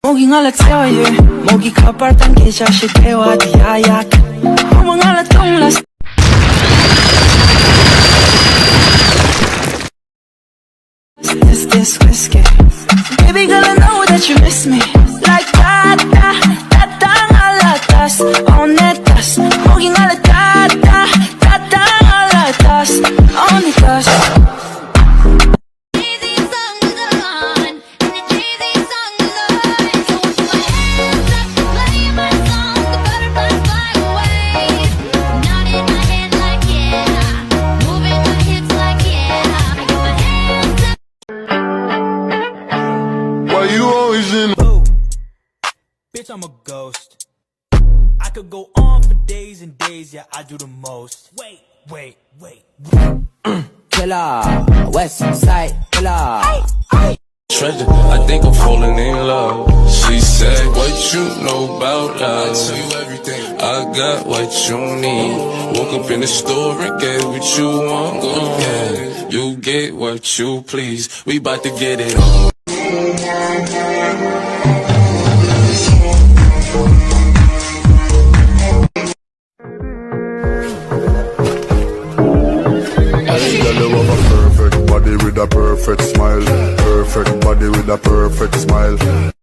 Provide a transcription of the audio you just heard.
목이 갈라져 yeah. 목이 가빨단 게 자식 대화디 야약 어머 갈라똥라 This whiskey Baby girl I know that you miss me Like that 갈라tas 오네tas 목이 갈라다 갈라tas 오네tas Bitch, I'm a ghost. I could go on for days and days, yeah, I do the most. Wait. Killer, West Side Killer. Treasure, I think I'm falling in love. She said, what you know about love? I tell you everything. I got what you need. Woke up in the store and get what you want. Go ahead, you get what you please. We bout to get it on. Perfect body with a perfect smile. Perfect body with a perfect smile.